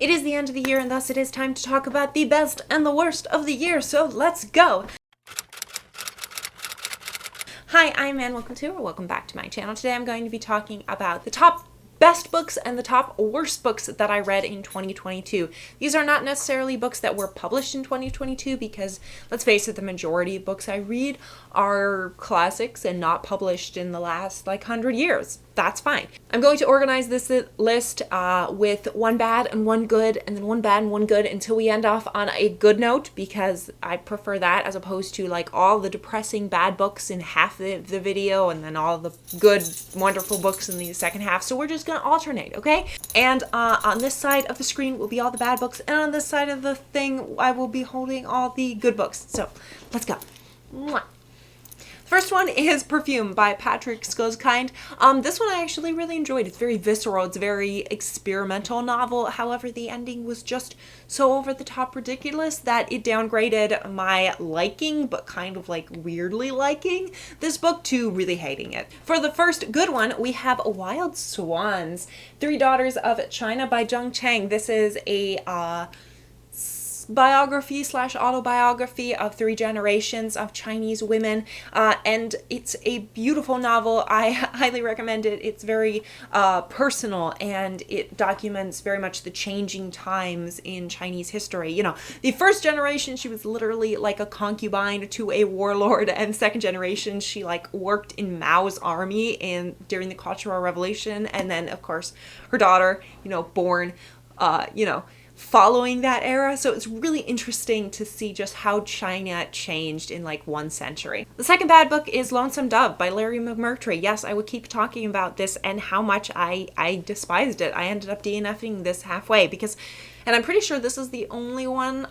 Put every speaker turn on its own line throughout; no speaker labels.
It is the end of the year, and thus it is time to talk about the best and the worst of the year, so let's go! Hi, I'm Ann. Welcome back to my channel. Today I'm going to be talking about the top best books and the top worst books that I read in 2022. These are not necessarily books that were published in 2022 because, let's face it, the majority of books I read are classics and not published in the last 100 years. That's fine. I'm going to organize this list with one bad and one good, and then one bad and one good until we end off on a good note, because I prefer that as opposed to all the depressing bad books in half the video and then all the good, wonderful books in the second half. So we're just going to alternate, okay? And on this side of the screen will be all the bad books, and on this side of the thing I will be holding all the good books. So let's go. Mwah. First one is Perfume by Patrick Skoskind. This one I actually really enjoyed. It's very visceral. It's a very experimental novel. However, the ending was just so over the top ridiculous that it downgraded my liking, but kind of weirdly liking this book, to really hating it. For the first good one, we have Wild Swans, Three Daughters of China by Zheng Chang. This is a biography / autobiography of three generations of Chinese women, and it's a beautiful novel. I highly recommend it. It's very personal, and it documents very much the changing times in Chinese history. You know, the first generation, she was literally like a concubine to a warlord, and second generation, she worked in Mao's army during the Cultural Revolution, and then of course her daughter, born following that era. So it's really interesting to see just how China changed in 1 century. The second bad book is Lonesome Dove by Larry McMurtry. Yes, I would keep talking about this and how much I despised it. I ended up DNFing this halfway and I'm pretty sure this is the only one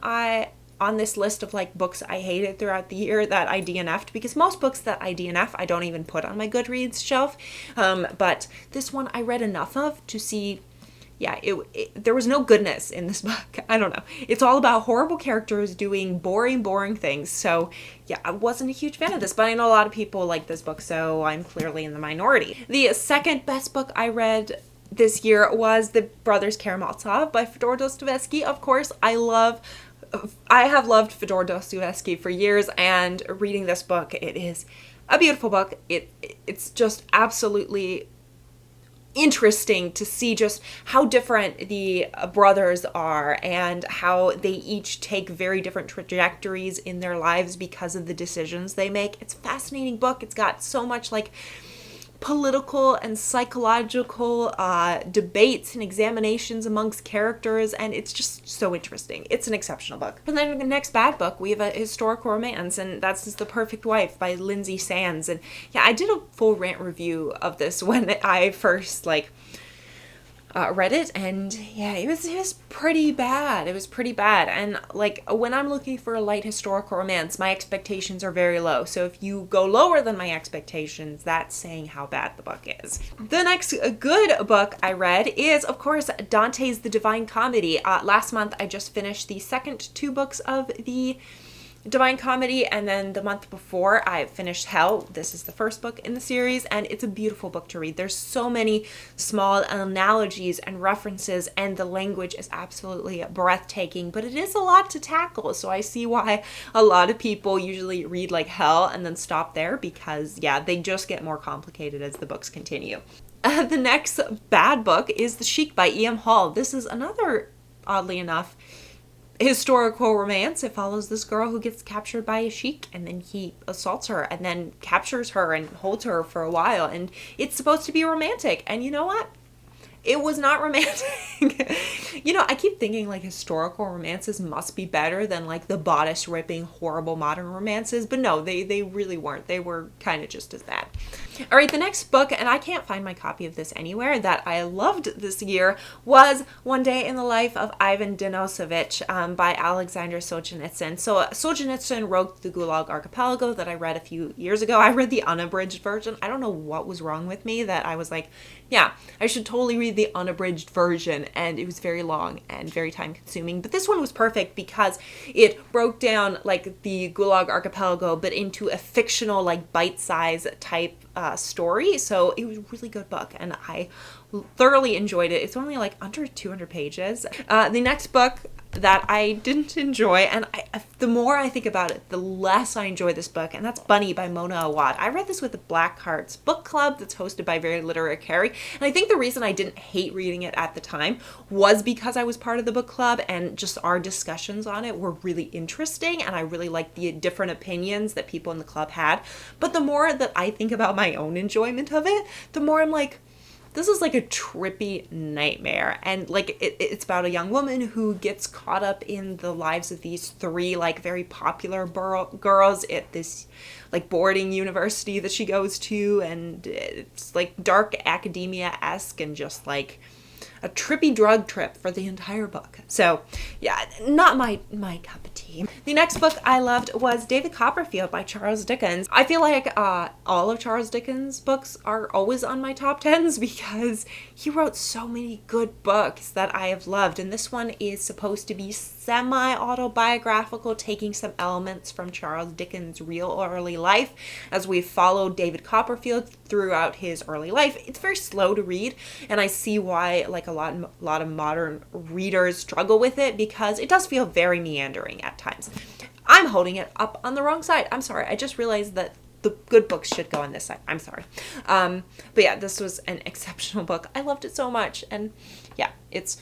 on this list of books I hated throughout the year that I DNF'd, because most books that I DNF I don't even put on my Goodreads shelf. But this one I read enough of to see, yeah, there was no goodness in this book. I don't know. It's all about horrible characters doing boring things. So yeah, I wasn't a huge fan of this, but I know a lot of people like this book, so I'm clearly in the minority. The second best book I read this year was The Brothers Karamazov by Fyodor Dostoevsky. Of course, I have loved Fyodor Dostoevsky for years, and reading this book, it is a beautiful book. It's just absolutely interesting to see just how different the brothers are and how they each take very different trajectories in their lives because of the decisions they make. It's a fascinating book. It's got so much political and psychological debates and examinations amongst characters, and it's just so interesting. It's an exceptional book. And then the next bad book, we have a historical romance, and that's The Perfect Wife by Lindsay Sands. And yeah, I did a full rant review of this when I first read it, and yeah, it was pretty bad. It was pretty bad. And when I'm looking for a light historical romance, my expectations are very low. So if you go lower than my expectations, that's saying how bad the book is. The next good book I read is, of course, Dante's The Divine Comedy. Last month I just finished the second 2 books of the Divine Comedy, and then the month before I finished Hell. This is the first book in the series, and it's a beautiful book to read. There's so many small analogies and references, and the language is absolutely breathtaking, but it is a lot to tackle, so I see why a lot of people usually read Hell and then stop there, because yeah, they just get more complicated as the books continue. The next bad book is The Sheik by E.M. Hall. This is another, oddly enough, historical romance. It follows this girl who gets captured by a sheik, and then he assaults her and then captures her and holds her for a while, and it's supposed to be romantic, and you know what? It was not romantic. I keep thinking historical romances must be better than the bodice ripping horrible modern romances, but no, they really weren't. They were kind of just as bad. All right, the next book, and I can't find my copy of this anywhere, that I loved this year was One Day in the Life of Ivan Denisovich by Alexander Solzhenitsyn. So Solzhenitsyn wrote the Gulag Archipelago that I read a few years ago. I read the unabridged version. I don't know what was wrong with me that I was yeah, I should totally read the unabridged version, and it was very long and very time consuming. But this one was perfect because it broke down the Gulag Archipelago, but into a fictional bite-size type story. So it was a really good book, and I thoroughly enjoyed it. It's only like under 200 pages. The next book that I didn't enjoy, and the more I think about it, the less I enjoy this book, and that's Bunny by Mona Awad. I read this with the Black Hearts book club that's hosted by Very Literary Carrie, and I think the reason I didn't hate reading it at the time was because I was part of the book club, and just our discussions on it were really interesting, and I really liked the different opinions that people in the club had. But the more that I think about my own enjoyment of it, the more I'm like, this is like a trippy nightmare. And like it's about a young woman who gets caught up in the lives of these three like very popular girls at this like boarding university that she goes to, and it's like dark academia-esque and just like a trippy drug trip for the entire book. So yeah, not my cup of tea. The next book I loved was David Copperfield by Charles Dickens. I feel like all of Charles Dickens' books are always on my top 10s because he wrote so many good books that I have loved, and this one is supposed to be semi-autobiographical, taking some elements from Charles Dickens' real early life as we follow David Copperfield throughout his early life. It's very slow to read, and I see why like a lot of modern readers struggle with it because it does feel very meandering at times. I'm holding it up on the wrong side. I'm sorry. I just realized that the good books should go on this side. I'm sorry. But yeah, this was an exceptional book. I loved it so much, and yeah, it's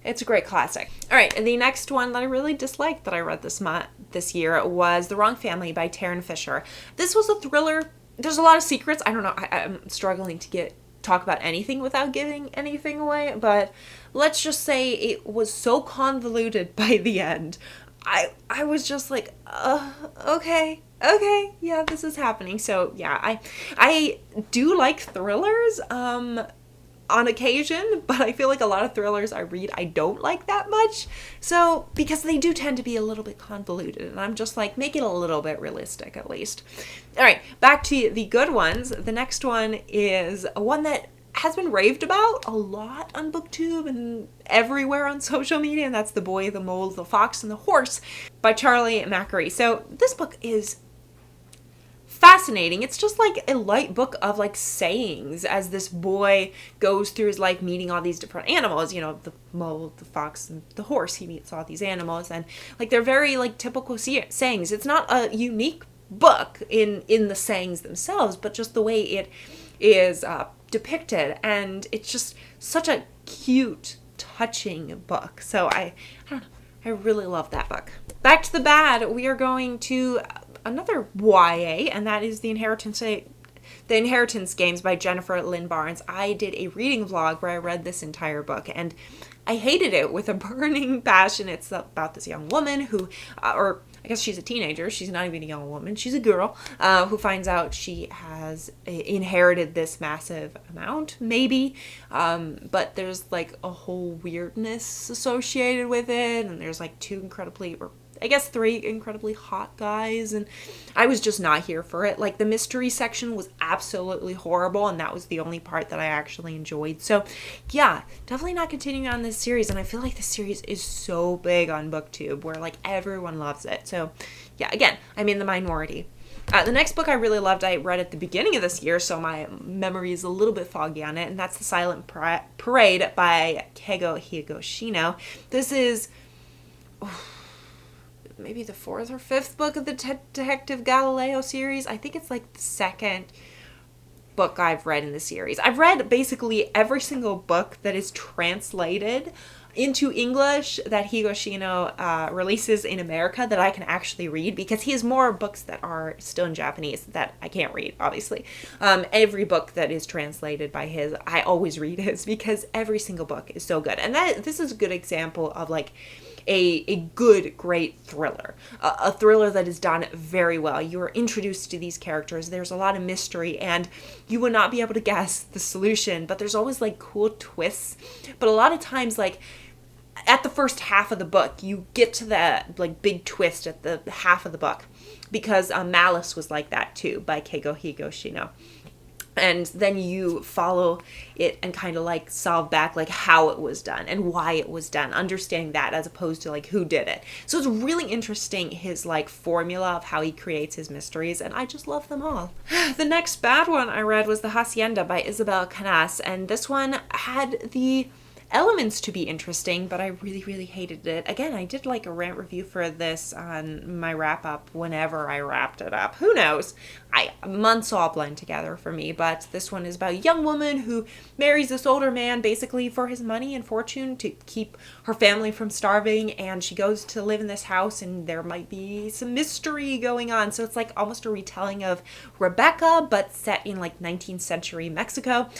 a great classic. All right, the next one that I really disliked that I read this year was The Wrong Family by Taryn Fisher. This was a thriller. There's a lot of secrets. I don't know. I'm struggling to talk about anything without giving anything away, but let's just say it was so convoluted by the end. I was just like, okay, yeah, this is happening. So yeah, I do like thrillers, on occasion, but I feel like a lot of thrillers I read I don't like that much. So, because they do tend to be a little bit convoluted, and I'm just like, make it a little bit realistic at least. All right, back to the good ones. The next one is one that has been raved about a lot on BookTube and everywhere on social media, and that's The Boy, the Mole, the Fox, and the Horse by Charlie Macquarie. So this book is fascinating. It's just like a light book of like sayings as this boy goes through his life meeting all these different animals, you know, the mole, the fox, and the horse. He meets all these animals, and like they're very like typical sayings. It's not a unique book in the sayings themselves, but just the way it is depicted, and it's just such a cute, touching book. So I don't know, I really love that book. Back to the bad, we are going to another YA, and that is The Inheritance Games by Jennifer Lynn Barnes. I did a reading vlog where I read this entire book, and I hated it with a burning passion. It's about this young woman who, or I guess she's a teenager. She's not even a young woman. She's a girl who finds out she has inherited this massive amount, maybe. But there's like a whole weirdness associated with it. And there's like three incredibly hot guys, and I was just not here for it. Like the mystery section was absolutely horrible, and that was the only part that I actually enjoyed. So yeah, definitely not continuing on this series, and I feel like this series is so big on BookTube where like everyone loves it. So yeah, again, I'm in the minority. The next book I really loved, I read at the beginning of this year, so my memory is a little bit foggy on it, and that's The Silent Parade by Keigo Higashino. This is maybe the fourth or fifth book of the Detective Galileo series. I think it's like the second book I've read in the series. I've read basically every single book that is translated into English that Higashino releases in America that I can actually read, because he has more books that are still in Japanese that I can't read, obviously. Every book that is translated by his, I always read his, because every single book is so good. And this is a good example of like a good, great thriller. A thriller that is done very well. You are introduced to these characters. There's a lot of mystery, and you would not be able to guess the solution, but there's always like cool twists. But a lot of times, like at the first half of the book, you get to that like big twist at the half of the book, because Malice was like that too by Keigo Higashino. And then you follow it and kind of like solve back like how it was done and why it was done, understanding that as opposed to like who did it. So it's really interesting, his like formula of how he creates his mysteries, and I just love them all. The next bad one I read was The Hacienda by Isabel Canas, and this one had the elements to be interesting, but I really, really hated it. Again, I did like a rant review for this on my wrap up whenever I wrapped it up. Who knows? Months all blend together for me, but this one is about a young woman who marries this older man basically for his money and fortune to keep her family from starving, and she goes to live in this house and there might be some mystery going on. So it's like almost a retelling of Rebecca, but set in like 19th century Mexico.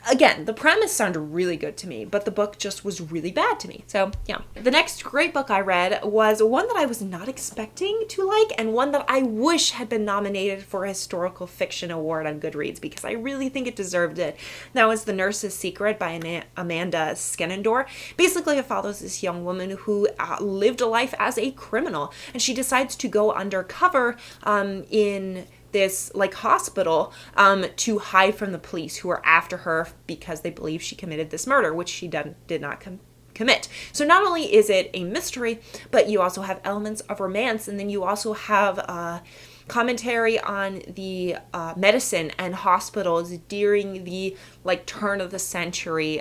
Again, the premise sounded really good to me, but the book just was really bad to me. So, yeah. The next great book I read was one that I was not expecting to like, and one that I wish had been nominated for a historical fiction award on Goodreads, because I really think it deserved it. That was The Nurse's Secret by Amanda Skenendor. Basically, it follows this young woman who lived a life as a criminal, and she decides to go undercover in this like hospital to hide from the police who are after her because they believe she committed this murder, which she did not commit. So not only is it a mystery, but you also have elements of romance, and then you also have commentary on the medicine and hospitals during the like turn of the century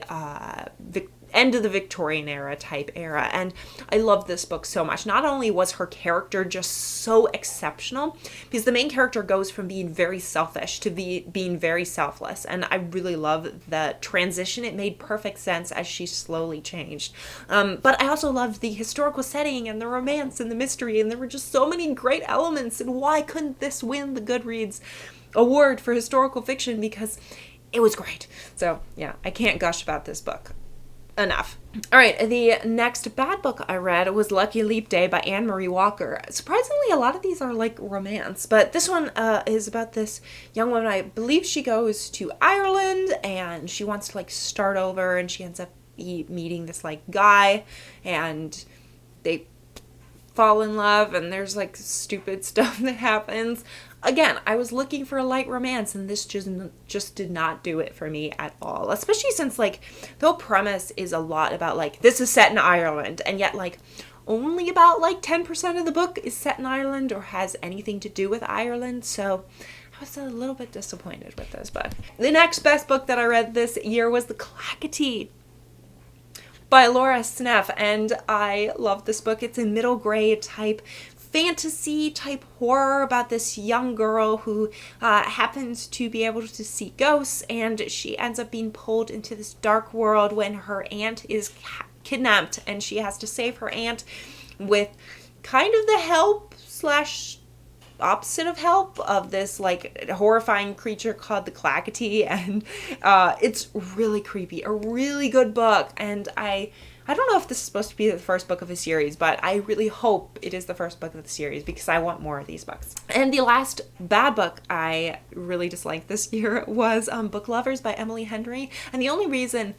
end of the Victorian era type era. And I love this book so much. Not only was her character just so exceptional, because the main character goes from being very selfish to being very selfless, and I really love the transition. It made perfect sense as she slowly changed. But I also loved the historical setting and the romance and the mystery, and there were just so many great elements, and why couldn't this win the Goodreads award for historical fiction? Because it was great. So yeah, I can't gush about this book enough. All right, the next bad book I read was Lucky Leap Day by Anne Marie Walker. Surprisingly, a lot of these are like romance, but this one is about this young woman. I believe she goes to Ireland and she wants to like start over, and she ends up meeting this like guy, and they fall in love, and there's like stupid stuff that happens. Again, I was looking for a light romance, and this just did not do it for me at all. Especially since like the whole premise is a lot about like this is set in Ireland, and yet like only about like 10% of the book is set in Ireland or has anything to do with Ireland. So I was a little bit disappointed with this book. The next best book that I read this year was The Clackity by Laura Sneff, and I love this book. It's a middle grade type fantasy type horror about this young girl who happens to be able to see ghosts, and she ends up being pulled into this dark world when her aunt is kidnapped, and she has to save her aunt with kind of the help slash opposite of help of this like horrifying creature called the Clackity, and it's really creepy, a really good book. And I don't know if this is supposed to be the first book of a series, but I really hope it is the first book of the series because I want more of these books. And the last bad book I really disliked this year was Book Lovers by Emily Henry. And the only reason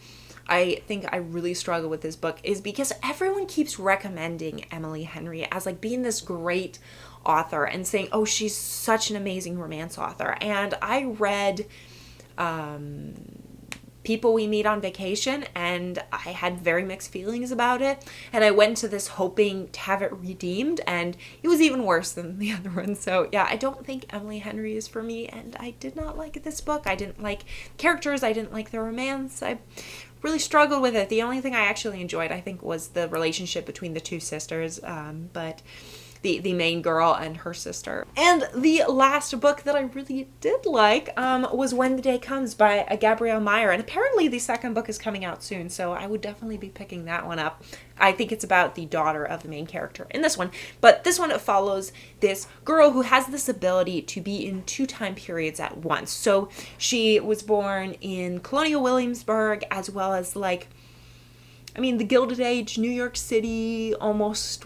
I think I really struggle with this book is because everyone keeps recommending Emily Henry as like being this great author and saying, oh, she's such an amazing romance author. And I read People We Meet on Vacation, and I had very mixed feelings about it, and I went to this hoping to have it redeemed, and it was even worse than the other one. So yeah, I don't think Emily Henry is for me, and I did not like this book. I didn't like characters, I didn't like the romance, I really struggled with it. The only thing I actually enjoyed, I think, was the relationship between the two sisters, but the main girl and her sister. And the last book that I really did like was When the Day Comes by Gabrielle Meyer. And apparently the second book is coming out soon, so I would definitely be picking that one up. I think it's about the daughter of the main character in this one. But this one, it follows this girl who has this ability to be in two time periods at once. So she was born in Colonial Williamsburg, as well as like, I mean, the Gilded Age, New York City, almost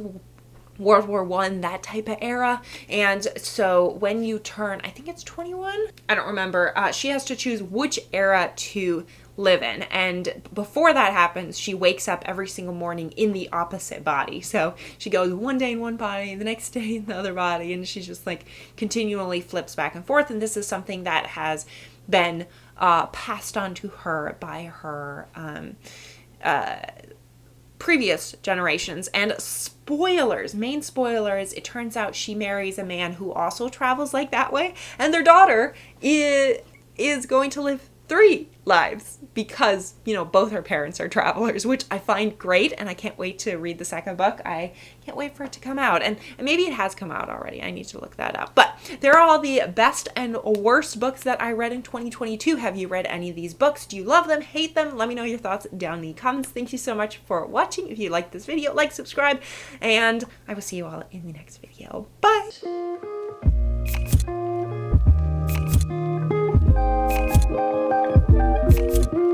World War I, that type of era. And so when you turn, I think it's 21, I don't remember, she has to choose which era to live in. And before that happens, she wakes up every single morning in the opposite body. So she goes one day in one body, the next day in the other body, and she just like continually flips back and forth. And this is something that has been passed on to her by her previous generations. And spoilers, main spoilers, it turns out she marries a man who also travels like that way, and their daughter is going to live 3 lives because, you know, both her parents are travelers, which I find great, and I can't wait to read the second book. I can't wait for it to come out, and maybe it has come out already. I need to look that up. But there are all the best and worst books that I read in 2022. Have you read any of these books? Do you love them, hate them? Let me know your thoughts down in the comments. Thank you so much for watching. If you liked this video, like, subscribe, and I will see you all in the next video. Bye!